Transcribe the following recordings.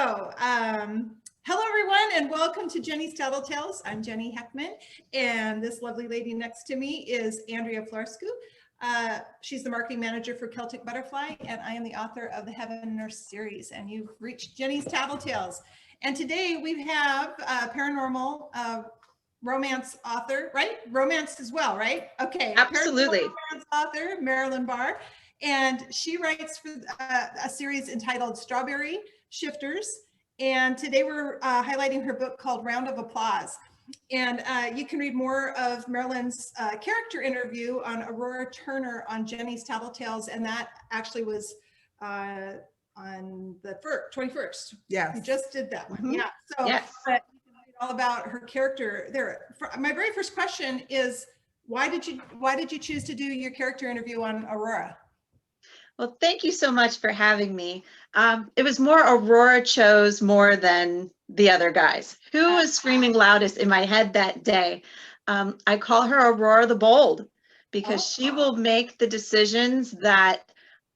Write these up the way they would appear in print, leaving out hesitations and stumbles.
Hello everyone, and welcome to Jenny's Tattletales. I'm Jenny Heckman, and this lovely lady next to me is Andrea Florescu. She's the marketing manager for Celtic Butterfly, and I am the author of the Heaven Nurse series, and you've reached Jenny's Tattletales. And today we have paranormal romance author, right? Romance as well, right? Okay. Absolutely. Romance author, Marilynn Barr, and she writes for a series entitled Strawberry Shifters. And today we're highlighting her book called Round of Applause. And you can read more of Marilynn's character interview on Aurora Turner on Jenny's Tattletales. And that actually was on the 21st. Yes. We just did that one. Mm-hmm. Yeah. So yes. You can read all about her character there. My very first question is, why did you choose to do your character interview on Aurora? Well, thank you so much for having me. It was more Aurora chose more than the other guys. Who was screaming loudest in my head that day? I call her Aurora the Bold because she will make the decisions that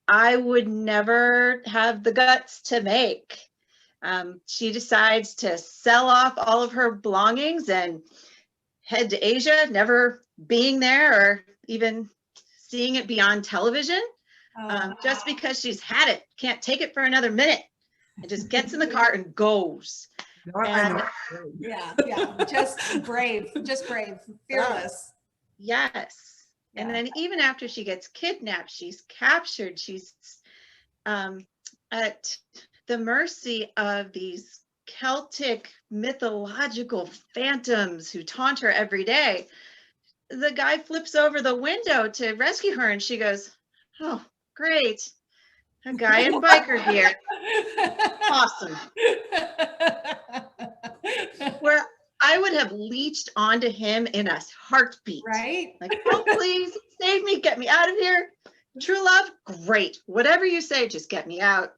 I would never have the guts to make. She decides to sell off all of her belongings and head to Asia, never being there or even seeing it beyond television. Just because she's had it, can't take it for another minute, and just gets in the car and goes. And, yeah, just brave, fearless. Yes. Yeah. And then even after she gets kidnapped, she's captured, she's at the mercy of these Celtic mythological phantoms who taunt her every day. The guy flips over the window to rescue her, and she goes, "Oh, great, a guy in biker gear, awesome." Where I would have leached onto him in a heartbeat, right? Like, "Oh, please save me, get me out of here." True love, great. Whatever you say, just get me out.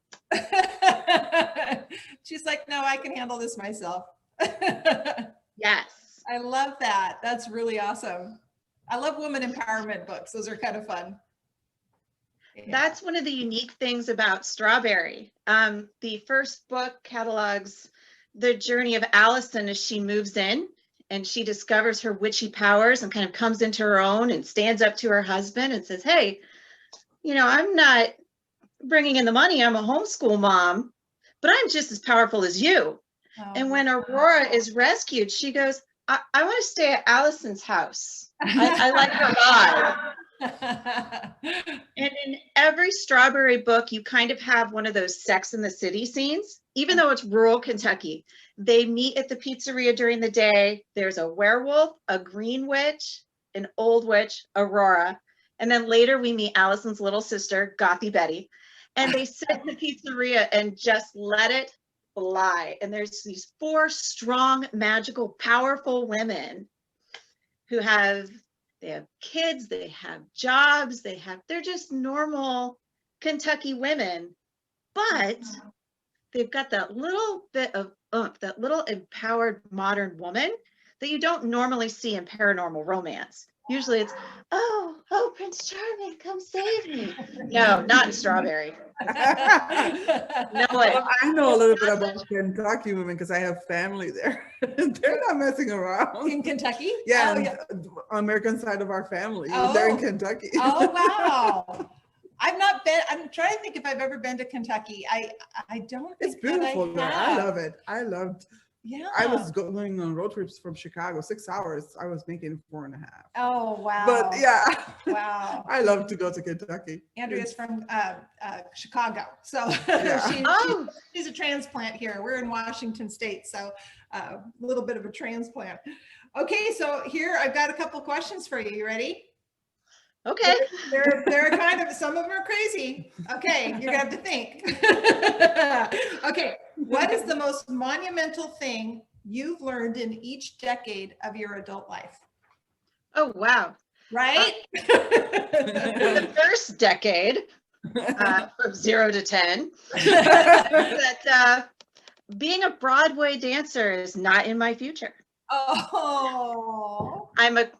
She's like, "No, I can handle this myself." Yes. I love that. That's really awesome. I love women empowerment books. Those are kind of fun. Yeah. That's one of the unique things about Strawberry. The first book catalogs the journey of Allison as she moves in and she discovers her witchy powers and kind of comes into her own and stands up to her husband and says, "Hey, I'm not bringing in the money. I'm a homeschool mom, but I'm just as powerful as you." Oh, and when Aurora is rescued, she goes, I want to stay at Allison's house. I like her vibe." And in every Strawberry book, you kind of have one of those Sex in the City scenes, even though it's rural Kentucky. They meet at the pizzeria during the day. There's a werewolf, a green witch, an old witch, Aurora. And then later we meet Allison's little sister, Gothy Betty. And they sit in the pizzeria and just let it fly. And there's these 4 strong, magical, powerful women who they have kids, they have jobs, they're just normal Kentucky women, but they've got that little bit of oomph, that little empowered modern woman that you don't normally see in paranormal romance. Usually it's, oh, Prince Charming, come save me. No, not in Strawberry. No way. Well, I know a little bit about Kentucky women because I have family there. They're not messing around. In Kentucky? Yeah, American side of our family. They're in Kentucky. Oh, wow. I've not been, I'm trying to think if I've ever been to Kentucky. I don't think it's beautiful there. I love it. Yeah. I was going on road trips from Chicago, 6 hours. I was making 4.5. Oh, wow. But yeah. Wow. I love to go to Kentucky. Andrea's from Chicago. So she's a transplant here. We're in Washington State. So a little bit of a transplant. Okay. So here I've got a couple questions for you. You ready? Okay. They're kind of, some of them are crazy. Okay, you're gonna have to think. Okay, what is the most monumental thing you've learned in each decade of your adult life? Oh, wow. Right? The first decade, from 0 to 10, that being a Broadway dancer is not in my future. Oh. I'm a,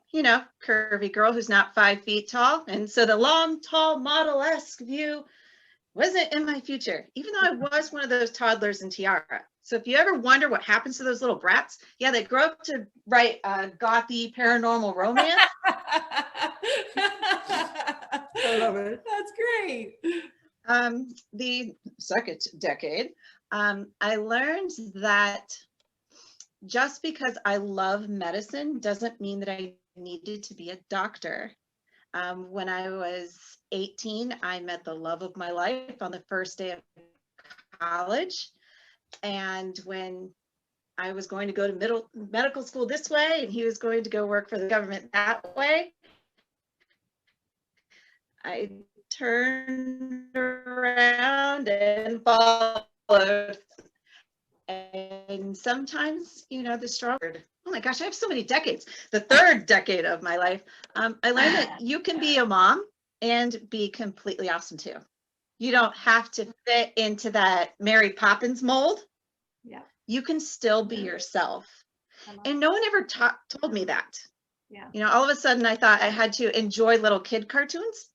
curvy girl who's not 5 feet tall. And so the long, tall, model-esque view wasn't in my future, even though I was one of those toddlers in Tiara. So if you ever wonder what happens to those little brats, yeah, they grow up to write gothy paranormal romance. I love it. That's great. The second decade, I learned that just because I love medicine doesn't mean that I needed to be a doctor. When I was 18, I met the love of my life on the first day of college. And when I was going to go to medical school this way, and he was going to go work for the government that way, I turned around and followed. And sometimes, you know, the stronger, oh my gosh, I have so many decades. The third decade of my life, I learned that you can be a mom and be completely awesome too. You don't have to fit into that Mary Poppins mold. Yeah. You can still be yourself. And no one ever told me that. Yeah. You know, all of a sudden I thought I had to enjoy little kid cartoons.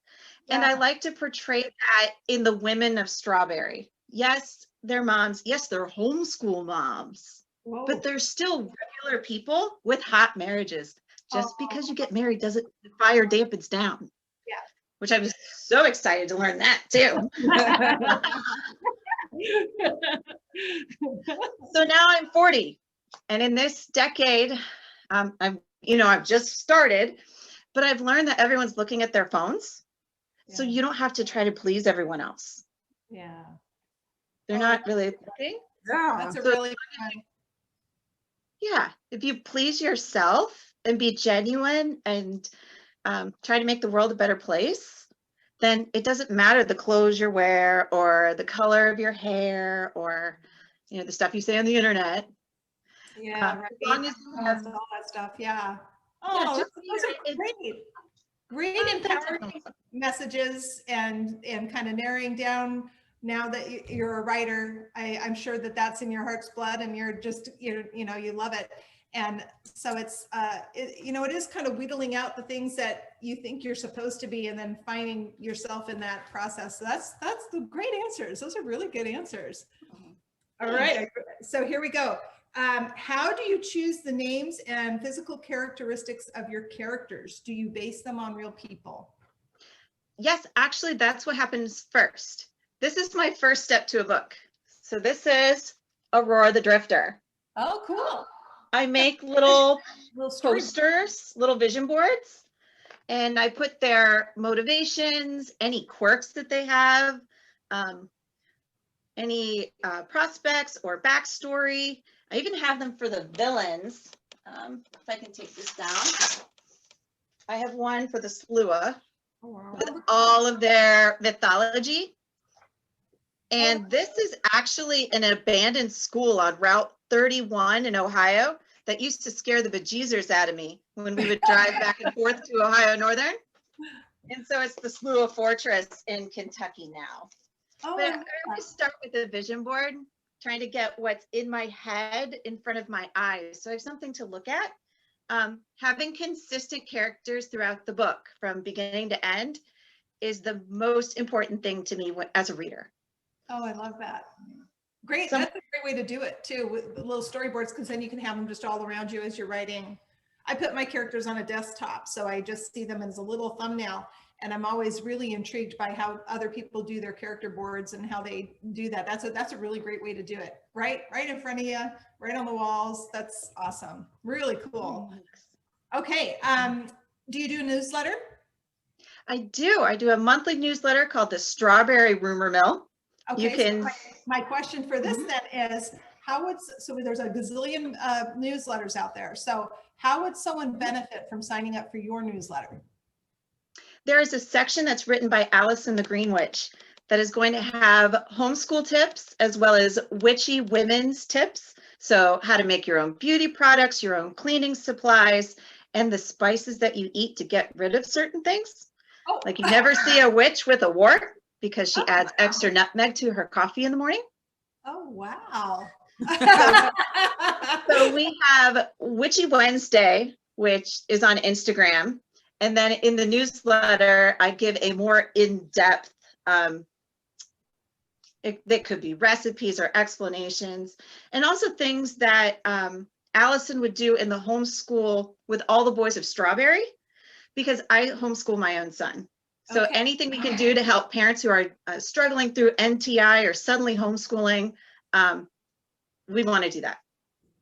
Yeah. And I like to portray that in the women of Strawberry. Yes, they're moms. Yes, they're homeschool moms. Whoa. But they're still regular people with hot marriages. Just because you get married doesn't, the fire dampens down. Yeah. Which I was so excited to learn that too. So now I'm 40, and in this decade, I've just started, but I've learned that everyone's looking at their phones, so you don't have to try to please everyone else. Yeah, they're not really looking. Yeah, that's a really good. Yeah, if you please yourself and be genuine and try to make the world a better place, then it doesn't matter the clothes you wear or the color of your hair or, you know, the stuff you say on the internet. Yeah, right. As long as you have all that stuff. Yeah. Oh, yeah, those are great. Great empowering messages and kind of narrowing down. Now that you're a writer, I'm sure that that's in your heart's blood, and you love it. And so it's, it is kind of whittling out the things that you think you're supposed to be, and then finding yourself in that process. So that's the great answers. Those are really good answers. All right. So here we go. How do you choose the names and physical characteristics of your characters? Do you base them on real people? Yes, actually, that's what happens first. This is my first step to a book. So this is Aurora the Drifter. Oh, cool. I make little posters, little vision boards, and I put their motivations, any quirks that they have, any prospects or backstory. I even have them for the villains. If I can take this down. I have one for the Slua with all of their mythology. And this is actually an abandoned school on Route 31 in Ohio that used to scare the bejesus out of me when we would drive back and forth to Ohio Northern. And so it's the Slua Fortress in Kentucky now. Oh, but I always start with a vision board, trying to get what's in my head in front of my eyes. So I have something to look at. Having consistent characters throughout the book from beginning to end is the most important thing to me as a reader. Oh, I love that. Great. That's a great way to do it too, with little storyboards, because then you can have them just all around you as you're writing. I put my characters on a desktop, so I just see them as a little thumbnail. And I'm always really intrigued by how other people do their character boards and how they do that. That's a really great way to do it. Right in front of you, right on the walls. That's awesome. Really cool. Okay. Do you do a newsletter? I do. I do a monthly newsletter called the Strawberry Rumor Mill. Okay. You can. So my question for this then is, so there's a gazillion newsletters out there. So how would someone benefit from signing up for your newsletter? There is a section that's written by Allison the Green Witch that is going to have homeschool tips as well as witchy women's tips. So how to make your own beauty products, your own cleaning supplies, and the spices that you eat to get rid of certain things. Oh. Like you never see a witch with a wart because she adds extra nutmeg to her coffee in the morning. Oh, wow. So we have Witchy Wednesday, which is on Instagram. And then in the newsletter, I give a more in-depth That could be recipes or explanations, and also things that Allison would do in the homeschool with all the boys of Strawberry, because I homeschool my own son. So Okay. anything we can do to help parents who are struggling through NTI or suddenly homeschooling, we want to do that.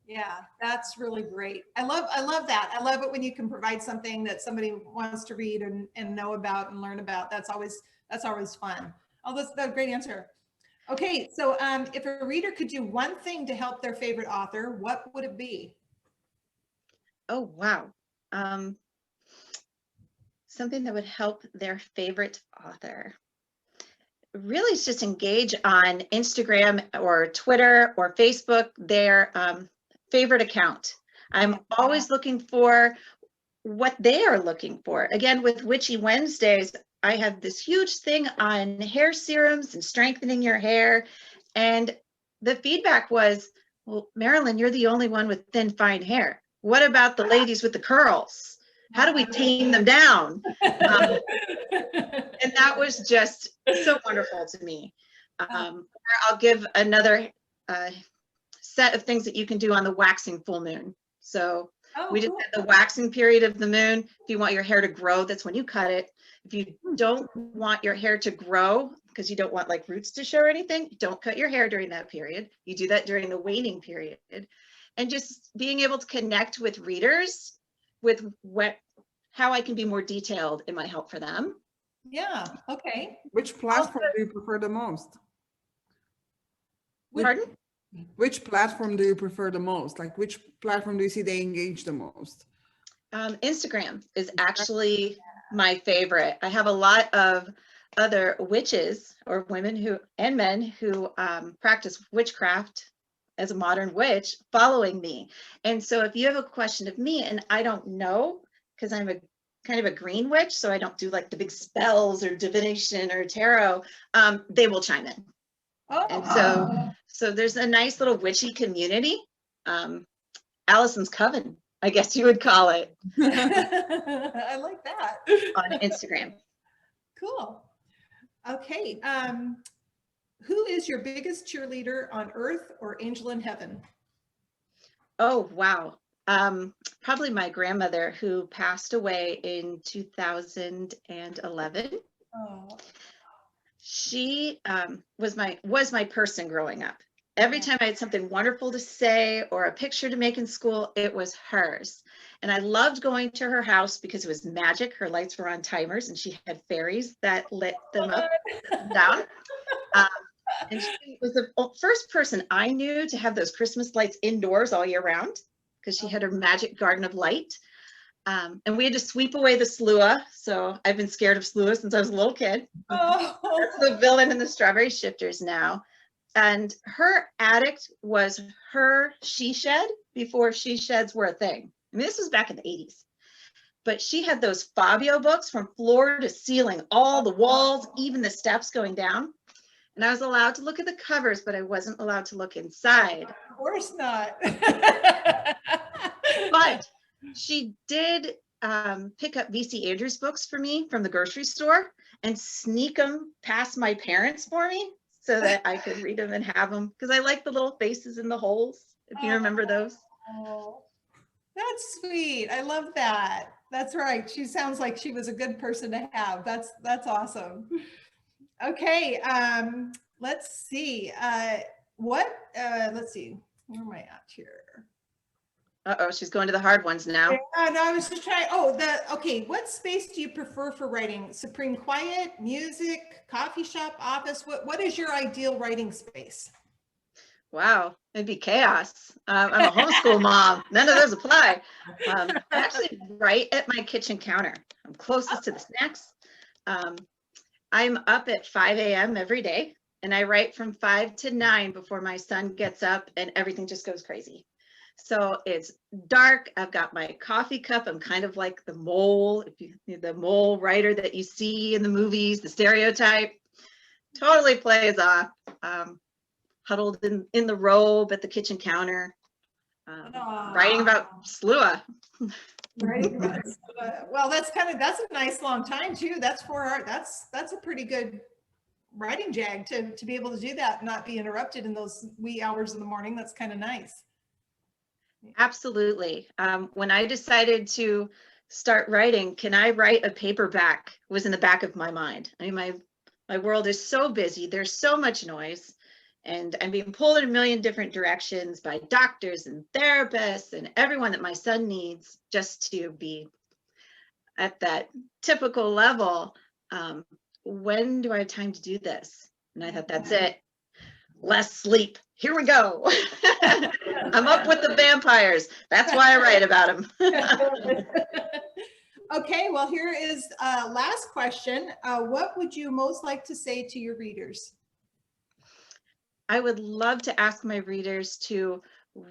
Yeah, that's really great. I love that. I love it when you can provide something that somebody wants to read and know about and learn about. That's always fun. Oh, that's a great answer. Okay, so if a reader could do one thing to help their favorite author, what would it be? Oh, wow. Something that would help their favorite author. Really, it's just engage on Instagram or Twitter or Facebook, their favorite account. I'm always looking for what they are looking for. Again, with Witchy Wednesdays, I have this huge thing on hair serums and strengthening your hair. And the feedback was, well, Marilyn, you're the only one with thin, fine hair. What about the ladies with the curls? How do we tame them down? And that was just so wonderful to me. I'll give another set of things that you can do on the waxing full moon. So we just had the waxing period of the moon. If you want your hair to grow, that's when you cut it. If you don't want your hair to grow, because you don't want like roots to show or anything, don't cut your hair during that period. You do that during the waning period. And just being able to connect with readers with how I can be more detailed, it might help for them. Yeah, okay. Which platform do you prefer the most? Pardon? Which platform do you prefer the most? Like, which platform do you see they engage the most? Instagram is actually my favorite. I have a lot of other witches or women who and men who practice witchcraft as a modern witch following me. And so if you have a question of me and I don't know, because I'm a kind of a green witch, so I don't do like the big spells or divination or tarot, they will chime in. And so there's a nice little witchy community. Allison's Coven, I guess you would call it. I like that. On Instagram. Cool. Okay. Who is your biggest cheerleader on earth or angel in heaven? Oh, wow. Probably my grandmother, who passed away in 2011. Oh. She was my person growing up. Every time I had something wonderful to say or a picture to make in school, it was hers. And I loved going to her house because it was magic. Her lights were on timers and she had fairies that lit them up and down. And she was the first person I knew to have those Christmas lights indoors all year round, because she had her magic garden of light. And we had to sweep away the slua. So I've been scared of slua since I was a little kid. Oh. That's the villain in the Strawberry Shifters now. And her attic was her she shed before she sheds were a thing. I mean, this was back in the 80s. But she had those Fabio books from floor to ceiling, all the walls, even the steps going down. And I was allowed to look at the covers, but I wasn't allowed to look inside. Of course not. But she did pick up V.C. Andrews books for me from the grocery store and sneak them past my parents for me so that I could read them and have them, because I like the little faces in the holes, if you remember those. Oh, that's sweet. I love that. That's right. She sounds like she was a good person to have. That's awesome. Okay, let's see. Let's see. Where am I at here? Uh-oh, she's going to the hard ones now. Yeah, no, I was just trying. Okay. What space do you prefer for writing? Supreme quiet, music, coffee shop, office? What is your ideal writing space? Wow, it'd be chaos. I'm a homeschool mom. None of those apply. I actually write at my kitchen counter. I'm closest to the snacks. I'm up at 5 a.m. every day, and I write from 5 to 9 before my son gets up and everything just goes crazy. So it's dark. I've got my coffee cup. I'm kind of like the mole, the mole writer that you see in the movies, the stereotype. Totally plays off. Huddled in the robe at the kitchen counter, writing about slua. Well, that's a nice long time too. That's 4 hours. That's a pretty good writing jag to be able to do that, not be interrupted in those wee hours in the morning. That's kind of nice. Absolutely. When I decided to start writing, can I write a paperback, was in the back of my mind. I mean, my world is so busy. There's so much noise, and I'm being pulled in a million different directions by doctors and therapists and everyone that my son needs just to be at that typical level. When do I have time to do this? And I thought, that's it. Less sleep. Here we go. I'm up with the vampires. That's why I write about them. Okay, well, here is last question. What would you most like to say to your readers? I would love to ask my readers to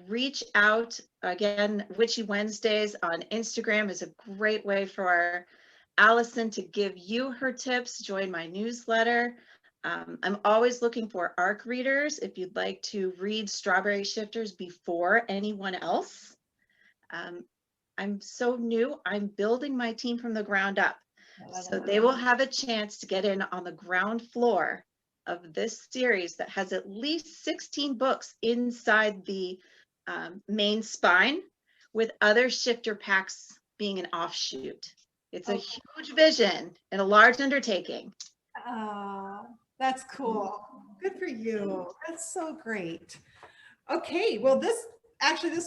reach out. Again, Witchy Wednesdays on Instagram is a great way for Allison to give you her tips. Join my newsletter. I'm always looking for ARC readers if you'd like to read Strawberry Shifters before anyone else. I'm so new. I'm building my team from the ground up. So they will have a chance to get in on the ground floor of this series that has at least 16 books inside the main spine, with other shifter packs being an offshoot. It's a huge vision and a large undertaking. That's cool. Good for you. That's so great. Okay, well, this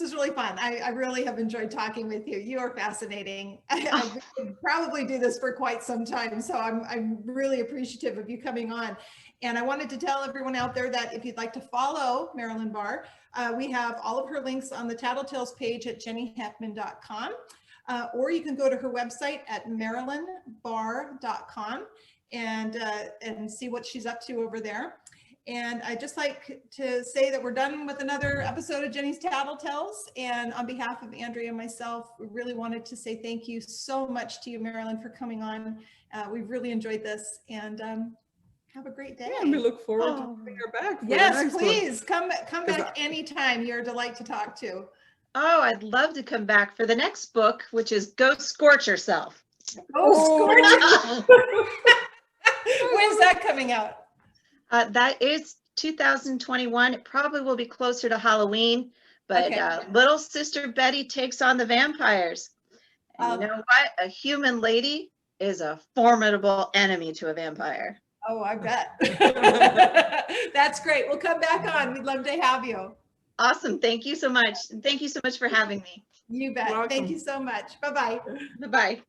is really fun. I really have enjoyed talking with you. You are fascinating. I could probably do this for quite some time, so I'm really appreciative of you coming on. And I wanted to tell everyone out there that if you'd like to follow Marilynn Barr, we have all of her links on the Tattletales page at jennyheckman.com, or you can go to her website at marilynbarr.com and see what she's up to over there. And I'd just like to say that we're done with another episode of Jenny's Tattletales. And on behalf of Andrea and myself, we really wanted to say thank you so much to you, Marilynn, for coming on. We've really enjoyed this, and have a great day. Yeah, and we look forward to having her back. Yes, please come back anytime. You're a delight to talk to. Oh, I'd love to come back for the next book, which is Go Scorch Yourself. Scorch. When's that coming out? That is 2021. It probably will be closer to Halloween, but little sister Betty takes on the vampires. And you know what? A human lady is a formidable enemy to a vampire. Oh, I bet. That's great. We'll come back on. We'd love to have you. Awesome. Thank you so much. And thank you so much for having me. You bet. Thank you so much. Bye-bye. Bye-bye.